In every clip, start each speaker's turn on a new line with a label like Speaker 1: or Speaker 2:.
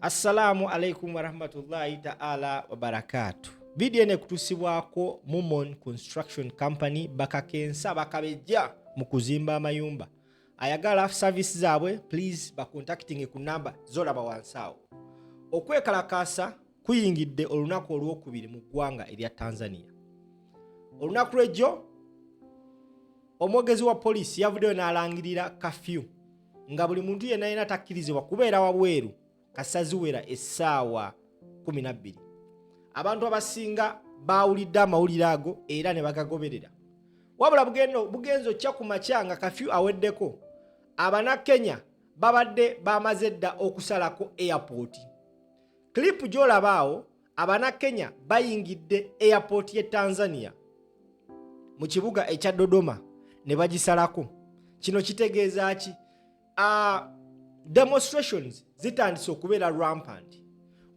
Speaker 1: Assalamu alaikum warahmatullahi ta'ala wabarakatuh. Video ene kutusibwako Mumon Construction Company bakakensa bakabejja mu kuzimba amayumba. Ayagala service zaabwe please bacontacting ku number zolaba wansawo. Okwekalakaasa kuyingidde olunaku olwokubiri mu ggwanga erya Tanzania. Olunaku lw'ejjo omwogezi wa poliisi yavuddeyo n'alangirira kafyu nga buli muntu yenna yena takkirizibwa kubeera wabweru kasaziwera essaawa 12. Abantu abasinga baawulidde amawulire ago era ne bagagoberera. Wabula bugenzo kya ku makya nga kafyu aweddeko, Abannakenya babadde bamaze dda okusalako airport. Clip gy'olabaawo Abannakenya bayingidde airport ye Tanzania mu kibuga ekya Dodoma ne bagisalako. Kino kitegeeza ki? Demonstrations zitandise okubeera rampant.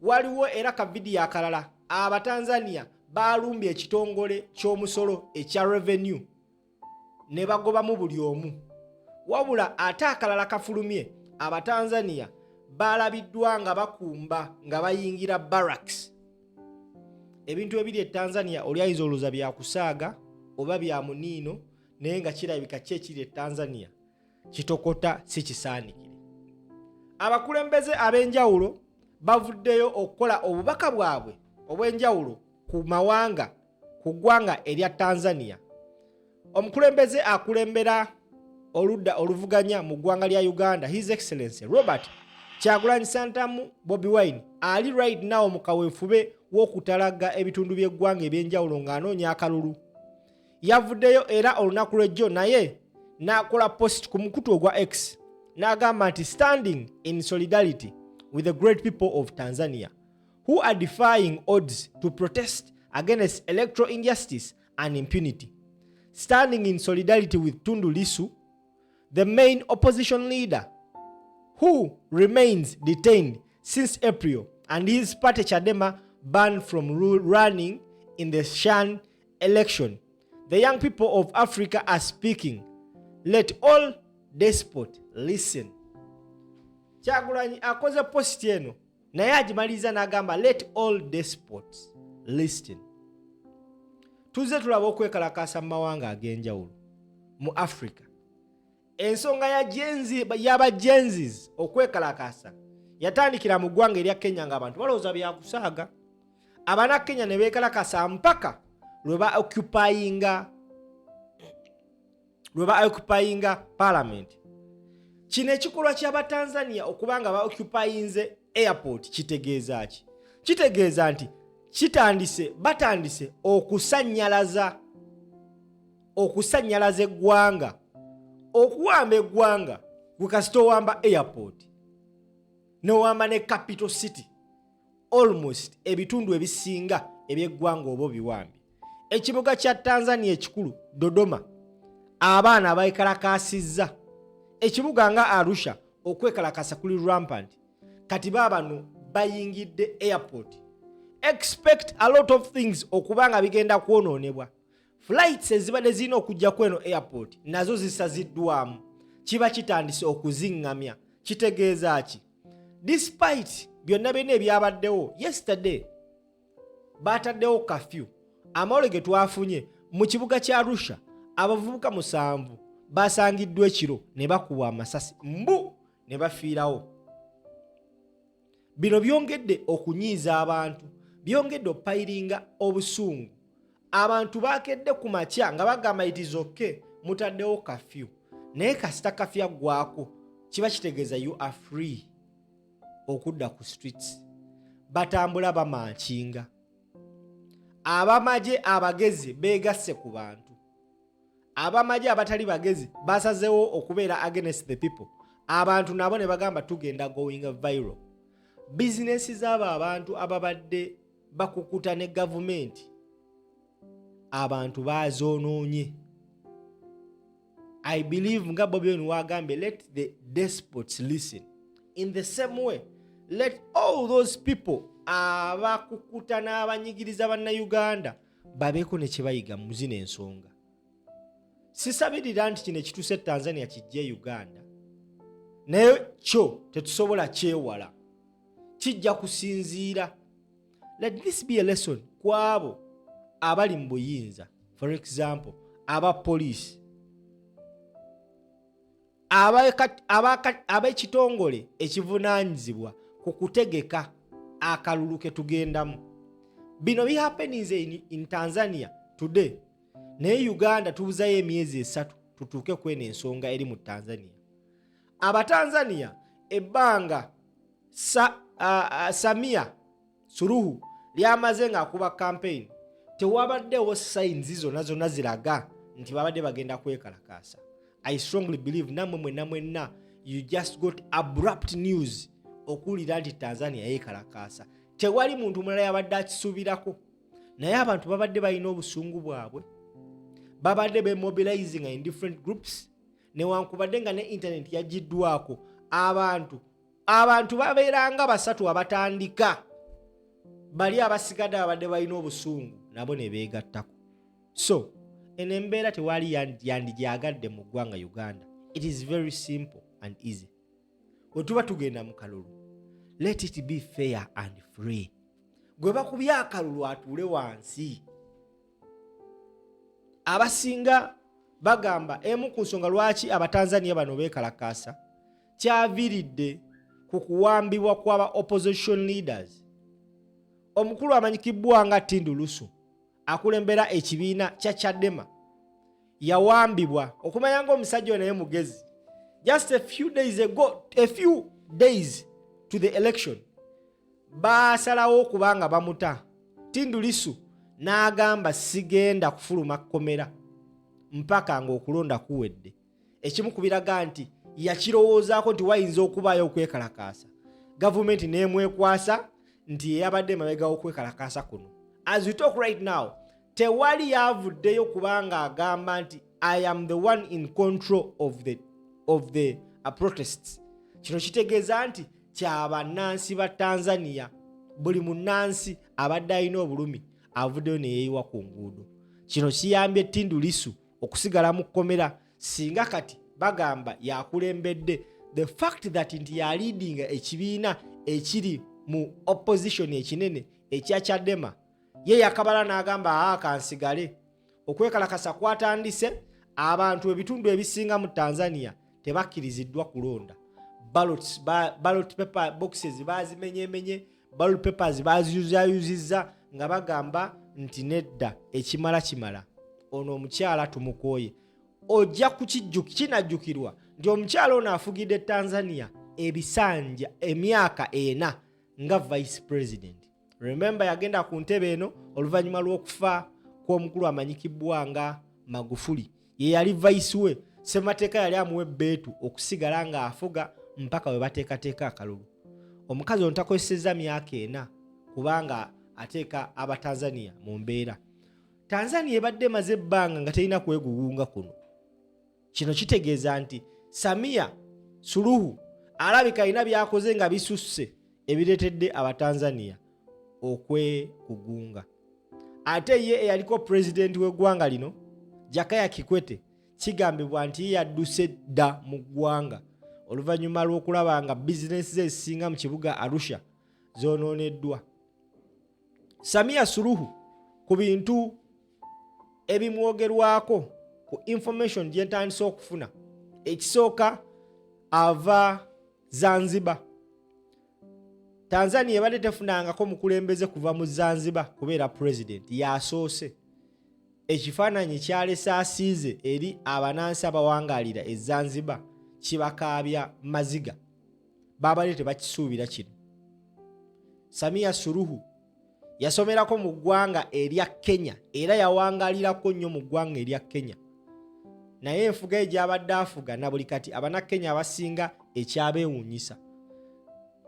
Speaker 1: Waliwo era ka video akalala Abatanzania balumbye ekitongole ky'omusolo ekya revenue ne bagobamu buli omu. Wabula ate akalala kafulumye Abatanzania balabiddwa nga bakumba nga bayingira barracks. Ebintu ebiri e Tanzania oli ayinza olowooza byakusaaga oba bya muniino naye nga kirabika kyekiri e Tanzania kitokota si kisaanikire. Abakulembeze ab'enjawulo bavuddeyo okukola obubaka bwabwe obw'enjawulo ku mawanga ku ggwanga erya Tanzania. Omukulembeze akulembera oludda oluvuganya mu ggwanga lya Uganda, His Excellency Robert Kyagulanyi Ssentamu Bobi Wine ali right now mu kaweefube w'okutalaga ebitundu by'eggwanga eby'enjawulo ng'anoonya akalulu. Yavuddeyo era olunaku lw'ejjo naye n'akola post ku mukutu ogwa X n'agamba nti standing in solidarity with the great people of Tanzania who are defying odds to protest against electoral injustice and impunity. Standing in solidarity with Tundu Lissu, the main opposition leader who remains detained since April and his party Chadema banned from running in the Shan election. The young people of Africa are speaking. Let all despots listen. Kyagulanyi akoze post eno naye agimaliza n'agamba let all despots listen. Tuze tulaba okwekalakaasa mu mawanga ag'enjawulo mu Africa. Ensonga y'abajenzis okwekalakaasa yatandikira mu ggwanga erya Kenya ng'abantu balowooza byakusaaga. Abannakenya ne beekalakaasa mpaka lwe ba occupyinga parliament. Kino ekikolwa ky'Abatanzania okubanga ba occupyinze airport kitegeeza ki? Kitegeeza nti batandise okusannyalaza eggwanga, okuwamba eggwanga gukasita owamba airport n'owamba ne capital city, almost ebitundu ebisinga eby'eggwanga oba biwambi. Ekibuga kya Tanzania ekikulu Dodoma abaana beekalakaasizza. Ekibuga nga Arusha okwekalakasa kuli rampant. Kati baabano bayingidde airport. Expect a lot of things okubanga bigenda kwonoonebwa. Flights ezibadde zirina okujja kweno airport nazo zisaziddwamu. Kiba kitandise okuzingamya. Kitegeeza ki? Despite byonna byonna ebyabaddewo yesterday bataddewo kafyu. Amawole ge twafunye mu kibuga kya Arusha abavubuka 7 basangiddwa ekiro ne bakuba amasasi mbu ne bafiirawo. Bino byongedde okunyiiza abantu, byongedde opayiringa obusungu. Abantu bakedde ku makya nga bagamba itizoke mutaddewo kafyu. Naye kasita kafyu aggwako kiba kitegeeza you are free okudda ku streets. Batambula bamankinga. Abamaje abagezi beegasse ku bantu. Abamaje abatali bagezi basazeewo okubeera against the people. Abantu nabo ne bagamba tugenda going viral. Business z'abo abantu ababadde bakukuta ne government abantu bazoonoonye. I believe nga Bobi Wine wagambye let the despots listen. In the same way, let all those people abakukuta n'abanyigiriza bannayuganda babeeko ne kyebayiga mu zino ensonga. Sisabirira nti kino ekituuse Tanzania kijje Uganda naye kyo tetusobola kyewala. kijja kusinziira. Let this be a lesson kwabo abali mu buyinza, for example aba police, ab'ekitongole ekivunaanyizibwa ku kutegeka akalulu ke tugendamu. Bino bi happenings in Tanzania today, naye Uganda tubuzayo emyezi 3 tutuuke kweno ensonga eri mu Tanzania. Abatanzania ebbanga Samia Suluhu lyamaze ng'akuba campaign, tewabaddewo signs zonna ziraga nti babadde bagenda kwekalakaasa. I strongly believe namwe mwenna you just got abrupt news okuwulira nti Tanzania yeekalakaasa. Tewali muntu mulala yabadde akisuubirako, naye abantu babadde balina obusungu bwabwe, babadde bemobilizing in different groups, newankubadde nga ne internet yagiddwako. Abantu babeeranga basatu abatandika, bali abasigadde abadde balina obusungu nabo ne beegattako. So eno embeera tewali yandijagadde mu ggwanga Uganda. It is very simple and easy. Bwe tuba tugenda mu kalulu, let it be fair and free. Gwe bakubye akalulu atuule wansi. Abasinga bagamba emu ku nsonga lwaki Abatanzania bano beekalakaasa kyaviiridde ku kuwambibwa kw'aba opposition leaders. Omukulu amanyikibwa nga Tundu Lissu akulembera ekibiina kya Chadema yawambibwa, okumanya nga omusajja naye mugezi. Just a few days to the election, basalawo kubanga bamuta. Tundu Lissu n'agamba sigenda kufuluma komera mpaka ng'okulonda kuwedde. Ekimu kubiraga nti yakirowoozaako nti wayinza okubaayo okwekalakaasa. Gavumenti n'emwekwasa nti yabadde mabega okwekalakaasa kuno. As we talk right now, tewali yavuddeyo kubanga agamba nti I am the one in control of the protests. Kino kitegeeza nti kyabannansi ba Tanzania, buli munnansi abadde alina obulumi avuddeyo ne yeeyiwa ku nguudo. Kino kiyambye Tundu Lissu okusigala mu kkomera singa kati bagamba yakulembedde. The fact that nti ya leading ekibiina ekiri mu opposition ekinene ekya Chadema, ye yakabala n'agamba kansigale. Okwekalakasa kwatandise, abantu ebitundu ebisinga mu Tanzania tebakkiriziddwa kulonda. Ballot paper boxes bazimenyemenye, ballot papers baziyuzayuzizza nga bagamba nti nedda ekimala. Ono omukyala tumukoye. Ojja kinajjukirwa nti omukyala ono afugidde Tanzania ebisanja emyaka 4 nga vice president. Remember yagenda ku ntebe eno oluvannyuma lw'okufa kw'omukulu amanyikibwa nga Magufuli. Ye yali vice we, Ssemateeka yali amuwa ebbeetu okusigala nga afuga mpaka we bateekateeka akalulu. Omukazi ono takozesezza myaka 4 kubanga ateeka Abatanzania mu mbeera. Tanzania ebadde emaze ebbanga nga terina kwegugunga kuno. Kino kitegeeza nti Samia Suluhu alabika alina byakoze nga bisusse ebireetedde Abatanzania okwekugunga. Ate ye eyaliko president w'eggwanga lino Jakaya Kikwete kigambibwa nti yadduse dda mu ggwanga oluvannyuma lw'okulaba nga bizinesi ze ezisinga mu kibuga Arusha zoononeddwa. Samia Suluhu ku bintu ebimwogerwako ku information gye ntandise okufuna, ekisooka ava Zanzibar. Tanzania ebadde tefunangako mukulembeze kuva mu Zanzibar kubeera president, yasoose. Ekifaananyi kyalese asiize eri abanansi abawangaalira e Zanzibar kibakaabya maziga. Babadde tebakisuubira kino. Samia Suluhu yasomerako mu ggwanga erya Kenya era yawangaalirako nnyo mu ggwanga erya Kenya. Naye enfuga egyabadde afuga na buli kati Abannakenya abasinga ekyabeewuunyisa.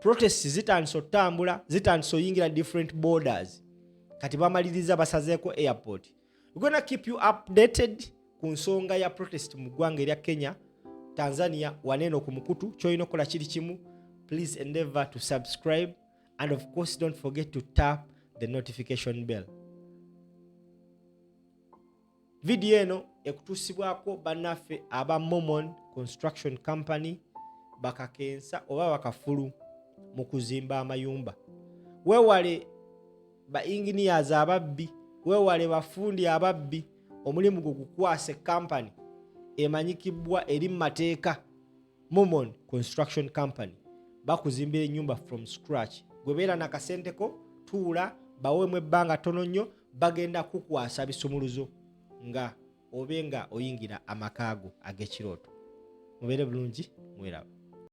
Speaker 1: Protests zitandise otambula, zitandise oyingira different borders. Kati bamaliriza basazeeko airport. We're going to keep you updated ku nsonga ya protest mu ggwanga erya Kenya, Tanzania, waneno ku mukutu. Kyolina okukola kiri kimu, please endeavor to subscribe and of course don't forget to tap the notification bell. Video eno ekutusibwako bannaffe aba Mormon Construction Company, bakakensa oba bakafulu mu kuzimba amayumba. Weewale ba engineers ababbi, weewale bafundi ababbi. Omulimu gwo gukwase company emanyikibwa eri mateeka, Momon Construction Company. Bakuzimbira ennyumba from scratch. Gwebeera nakasenteko tuula baweemu ebbanga tono nnyo, bagenda kukwasa bisumuluzo nga obenga oyingira amakaago ag'ekirooto. Mubeere bulungi, mweraba.